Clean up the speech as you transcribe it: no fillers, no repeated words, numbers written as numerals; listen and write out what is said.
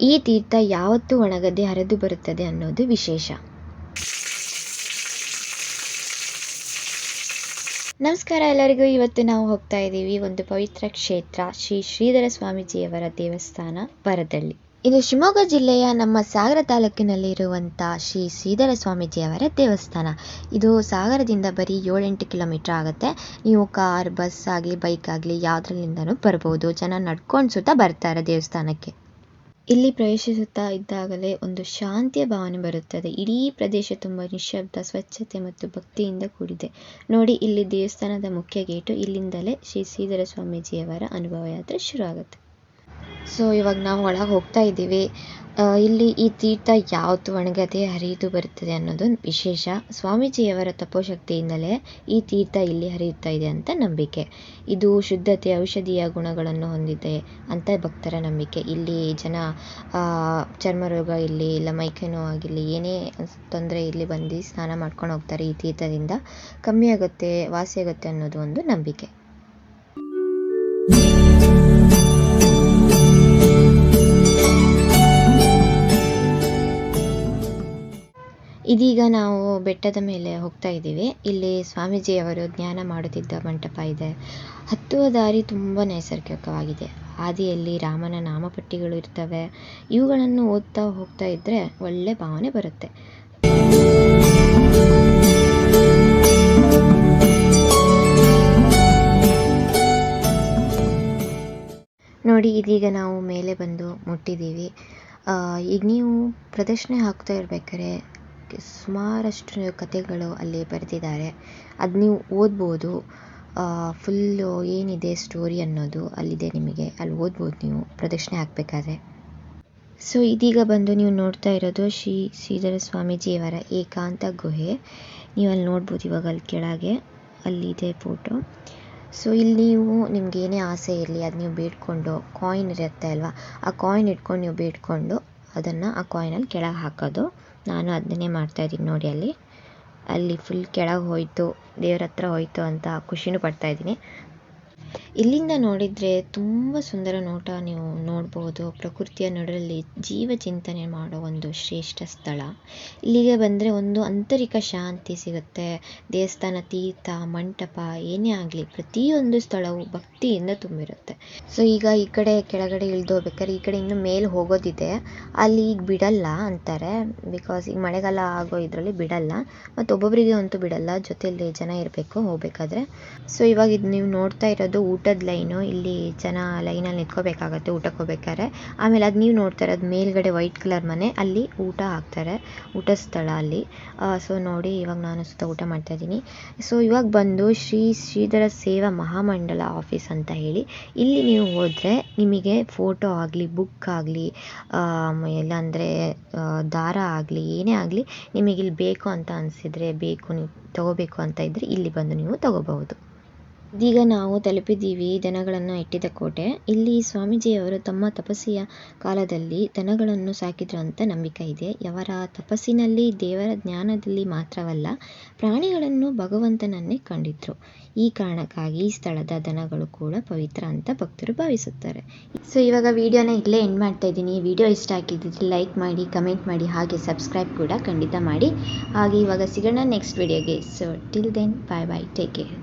ಈ ತೀರ್ಥ ಯಾವತ್ತೂ ಒಣಗದೆ ಹರಿದು ಬರುತ್ತದೆ ಅನ್ನೋದು ವಿಶೇಷ. ನಮಸ್ಕಾರ ಎಲ್ಲರಿಗೂ. ಇವತ್ತು ನಾವು ಹೋಗ್ತಾ ಇದ್ದೀವಿ ಒಂದು ಪವಿತ್ರ ಕ್ಷೇತ್ರ, ಶ್ರೀ ಶ್ರೀಧರ ಸ್ವಾಮೀಜಿಯವರ ದೇವಸ್ಥಾನ ವರದಳ್ಳಿ. ಇದು ಶಿವಮೊಗ್ಗ ಜಿಲ್ಲೆಯ ನಮ್ಮ ಸಾಗರ ತಾಲೂಕಿನಲ್ಲಿ ಇರುವಂಥ ಶ್ರೀ ಶ್ರೀಧರ ಸ್ವಾಮೀಜಿಯವರ ದೇವಸ್ಥಾನ. ಇದು ಸಾಗರದಿಂದ ಬರೀ 7-8 ಕಿಲೋಮೀಟರ್ ಆಗುತ್ತೆ. ನೀವು ಕಾರ್, ಬಸ್ ಆಗಲಿ, ಬೈಕ್ ಆಗಲಿ ಯಾವುದ್ರಲ್ಲಿಂದನೂ ಬರ್ಬೋದು. ಜನ ನಡ್ಕೊಂಡು ಸುತ್ತ ಬರ್ತಾರೆ ದೇವಸ್ಥಾನಕ್ಕೆ. ಇಲ್ಲಿ ಪ್ರವೇಶಿಸುತ್ತಾ ಇದ್ದಾಗಲೇ ಒಂದು ಶಾಂತಿಯ ಭಾವನೆ ಬರುತ್ತದೆ. ಇಡೀ ಪ್ರದೇಶ ತುಂಬ ನಿಶ್ಶಬ್ದ, ಸ್ವಚ್ಛತೆ ಮತ್ತು ಭಕ್ತಿಯಿಂದ ಕೂಡಿದೆ. ನೋಡಿ, ಇಲ್ಲಿ ದೇವಸ್ಥಾನದ ಮುಖ್ಯ ಗೇಟು. ಇಲ್ಲಿಂದಲೇ ಶ್ರೀ ಶ್ರೀಧರ ಸ್ವಾಮೀಜಿಯವರ ಅನುಭವ ಯಾತ್ರೆ ಶುರು ಆಗುತ್ತೆ. ಸೊ ಇವಾಗ ನಾವು ಒಳಗೆ ಹೋಗ್ತಾ ಇದ್ದೀವಿ. ಇಲ್ಲಿ ಈ ತೀರ್ಥ ಯಾವತ್ತು ಒಣಗದೆ ಹರಿದು ಬರುತ್ತದೆ ಅನ್ನೋದು ವಿಶೇಷ. ಸ್ವಾಮೀಜಿಯವರ ತಪೋಶಕ್ತಿಯಿಂದಲೇ ಈ ತೀರ್ಥ ಇಲ್ಲಿ ಹರಿಯುತ್ತಾ ಇದೆ ಅಂತ ನಂಬಿಕೆ. ಇದು ಶುದ್ಧತೆ, ಔಷಧೀಯ ಗುಣಗಳನ್ನು ಹೊಂದಿದೆ ಅಂತ ಭಕ್ತರ ನಂಬಿಕೆ. ಇಲ್ಲಿ ಜನ ಚರ್ಮರೋಗ ಇಲ್ಲಿ ಇಲ್ಲ, ಮೈಕೈ ನೋವಾಗಿರಲಿ, ಏನೇ ತೊಂದರೆ ಇಲ್ಲಿ ಬಂದು ಸ್ನಾನ ಮಾಡ್ಕೊಂಡು ಹೋಗ್ತಾರೆ. ಈ ತೀರ್ಥದಿಂದ ಕಮ್ಮಿ ಆಗುತ್ತೆ, ವಾಸಿ ಆಗುತ್ತೆ ಅನ್ನೋದು ಒಂದು ನಂಬಿಕೆ. ಇದೀಗ ನಾವು ಬೆಟ್ಟದ ಮೇಲೆ ಹೋಗ್ತಾ ಇದ್ದೀವಿ. ಇಲ್ಲಿ ಸ್ವಾಮೀಜಿಯವರು ಜ್ಞಾನ ಮಾಡುತ್ತಿದ್ದ ಮಂಟಪ ಇದೆ. ಹತ್ತುವ ದಾರಿ ತುಂಬ ನೈಸರ್ಗಿಕವಾಗಿದೆ. ಹಾದಿಯಲ್ಲಿ ರಾಮನ ನಾಮಪಟ್ಟಿಗಳು ಇರ್ತವೆ. ಇವುಗಳನ್ನು ಓದ್ತಾ ಹೋಗ್ತಾ ಇದ್ದರೆ ಒಳ್ಳೆ ಭಾವನೆ ಬರುತ್ತೆ. ನೋಡಿ, ಇದೀಗ ನಾವು ಮೇಲೆ ಬಂದು ಮುಟ್ಟಿದ್ದೀವಿ. ಈಗ ನೀವು ಪ್ರದಕ್ಷಿಣೆ ಹಾಕ್ತಾ ಇರ್ಬೇಕಾದ್ರೆ ಸುಮಾರಷ್ಟು ಕಥೆಗಳು ಅಲ್ಲಿ ಬರೆದಿದ್ದಾರೆ. ಅದು ನೀವು ಓದ್ಬೋದು. ಫುಲ್ಲು ಏನಿದೆ ಸ್ಟೋರಿ ಅನ್ನೋದು ಅಲ್ಲಿದೆ, ನಿಮಗೆ ಅಲ್ಲಿ ಓದ್ಬೋದು ನೀವು ಪ್ರದಕ್ಷಿಣೆ ಹಾಕಬೇಕಾದ್ರೆ. ಸೊ ಇದೀಗ ಬಂದು ನೀವು ನೋಡ್ತಾ ಇರೋದು ಶ್ರೀ ಶ್ರೀಧರ ಸ್ವಾಮೀಜಿಯವರ ಏಕಾಂತ ಗುಹೆ. ನೀವು ಅಲ್ಲಿ ನೋಡ್ಬೋದು. ಇವಾಗ ಅಲ್ಲಿ ಕೆಳಗೆ ಅಲ್ಲಿದೆ ಫೋಟೋ. ಸೊ ಇಲ್ಲಿ ನೀವು ನಿಮ್ಗೆ ಏನೇ ಆಸೆ ಇರಲಿ ಅದು ನೀವು ಬೇಡ್ಕೊಂಡು, ಕಾಯಿನ್ ಇರುತ್ತೆ ಅಲ್ವಾ, ಆ ಕಾಯಿನ್ ಇಟ್ಕೊಂಡು ನೀವು ಬೇಡ್ಕೊಂಡು ಅದನ್ನು ಆ ಕಾಯಿನಲ್ಲಿ ಕೆಳಗೆ ಹಾಕೋದು. ನಾನು ಅದನ್ನೇ ಮಾಡ್ತಾಯಿದ್ದೀನಿ. ನೋಡಿ, ಅಲ್ಲಿ ಫುಲ್ ಕೆಳಗೆ ಹೋಯಿತು, ದೇವ್ರ ಹತ್ರ ಹೋಯಿತು ಅಂತ ಖುಷಿನೂ ಪಡ್ತಾಯಿದ್ದೀನಿ. ಇಲ್ಲಿಂದ ನೋಡಿದರೆ ತುಂಬ ಸುಂದರ ನೋಟ ನೀವು ನೋಡ್ಬೋದು. ಪ್ರಕೃತಿಯ ನಡುವಲ್ಲಿ ಜೀವ ಚಿಂತನೆ ಮಾಡೋ ಒಂದು ಶ್ರೇಷ್ಠ ಸ್ಥಳ. ಇಲ್ಲಿಗೆ ಬಂದರೆ ಒಂದು ಆಂತರಿಕ ಶಾಂತಿ ಸಿಗುತ್ತೆ. ದೇವಸ್ಥಾನ, ತೀರ್ಥ, ಮಂಟಪ ಏನೇ ಆಗಲಿ ಪ್ರತಿಯೊಂದು ಸ್ಥಳವು ಭಕ್ತಿಯಿಂದ ತುಂಬಿರುತ್ತೆ. ಸೊ ಈಗ ಈ ಕಡೆ ಕೆಳಗಡೆ ಇಳಿದು ಹೋಗ್ಬೇಕಾದ್ರೆ ಈ ಕಡೆ ಇನ್ನು ಮೇಲೆ ಹೋಗೋದಿದೆ. ಅಲ್ಲಿ ಈಗ ಬಿಡಲ್ಲ ಅಂತಾರೆ, ಬಿಕಾಸ್ ಈಗ ಮಳೆಗಾಲ ಆಗೋ ಇದರಲ್ಲಿ ಬಿಡಲ್ಲ, ಮತ್ತು ಒಬ್ಬೊಬ್ಬರಿಗೆ ಅಂತೂ ಬಿಡಲ್ಲ, ಜೊತೆಯಲ್ಲಿ ಜನ ಇರಬೇಕು ಹೋಗ್ಬೇಕಾದ್ರೆ. ಸೊ ಇವಾಗ ಇದು ನೀವು ನೋಡ್ತಾ ಇರೋದು ಊಟದ ಲೈನು. ಇಲ್ಲಿ ಜನ ಲೈನಲ್ಲಿ ನಿಂತ್ಕೋಬೇಕಾಗತ್ತೆ ಊಟಕ್ಕೆ ಹೋಗ್ಬೇಕಾದ್ರೆ. ಆಮೇಲೆ ಅದು ನೀವು ನೋಡ್ತಾ ಇರೋದು ಮೇಲ್ಗಡೆ ವೈಟ್ ಕಲರ್ ಮನೆ, ಅಲ್ಲಿ ಊಟ ಹಾಕ್ತಾರೆ, ಊಟ ಸ್ಥಳ ಅಲ್ಲಿ. ಸೊ ನೋಡಿ, ಇವಾಗ ನಾನು ಸುತ್ತ ಊಟ ಮಾಡ್ತಾ ಇದ್ದೀನಿ. ಸೊ ಇವಾಗ ಬಂದು ಶ್ರೀ ಶ್ರೀಧರ ಸೇವಾ ಮಹಾಮಂಡಲ ಆಫೀಸ್ ಅಂತ ಹೇಳಿ, ಇಲ್ಲಿ ನೀವು ಹೋದರೆ ನಿಮಗೆ ಫೋಟೋ ಆಗಲಿ, ಬುಕ್ ಆಗಲಿ, ಇಲ್ಲಾಂದರೆ ದಾರ ಆಗಲಿ, ಏನೇ ಆಗಲಿ ನಿಮಗಿಲ್ಲಿ ಬೇಕು ಅಂತ ಅನಿಸಿದರೆ, ನೀವು ತಗೋಬೇಕು ಅಂತ ಇದ್ದರೆ ಇಲ್ಲಿ ಬಂದು ನೀವು ತಗೋಬಹುದು. ಇದೀಗ ನಾವು ತಲುಪಿದ್ದೀವಿ ದನಗಳನ್ನು ಇಟ್ಟಿದ್ದ ಕೋಟೆ. ಇಲ್ಲಿ ಸ್ವಾಮೀಜಿಯವರು ತಮ್ಮ ತಪಸ್ಸಿಯ ಕಾಲದಲ್ಲಿ ದನಗಳನ್ನು ಸಾಕಿದ್ರು ಅಂತ ನಂಬಿಕೆ ಇದೆ. ಅವರ ತಪಸ್ಸಿನಲ್ಲಿ ದೇವರ ಜ್ಞಾನದಲ್ಲಿ ಮಾತ್ರವಲ್ಲ, ಪ್ರಾಣಿಗಳನ್ನು ಭಗವಂತನನ್ನೇ ಕಂಡಿದ್ರು. ಈ ಕಾರಣಕ್ಕಾಗಿ ಈ ಸ್ಥಳದ ದನಗಳು ಕೂಡ ಪವಿತ್ರ ಅಂತ ಭಕ್ತರು ಭಾವಿಸುತ್ತಾರೆ. ಸೊ ಇವಾಗ ವಿಡಿಯೋನ ಇಲ್ಲೇ ಎಂಡ್ ಮಾಡ್ತಾ ಇದ್ದೀನಿ. ವಿಡಿಯೋ ಇಷ್ಟ ಆಗಿದ್ದರೆ ಲೈಕ್ ಮಾಡಿ, ಕಮೆಂಟ್ ಮಾಡಿ, ಹಾಗೆ ಸಬ್ಸ್ಕ್ರೈಬ್ ಕೂಡ ಖಂಡಿತ ಮಾಡಿ. ಹಾಗೆ ಇವಾಗ ಸಿಗೋಣ ನೆಕ್ಸ್ಟ್ ವಿಡಿಯೋಗೆ. ಸೊ ಟಿಲ್ ದೆನ್, ಬಾಯ್ ಬಾಯ್, ಟೇಕ್ ಕೇರ್.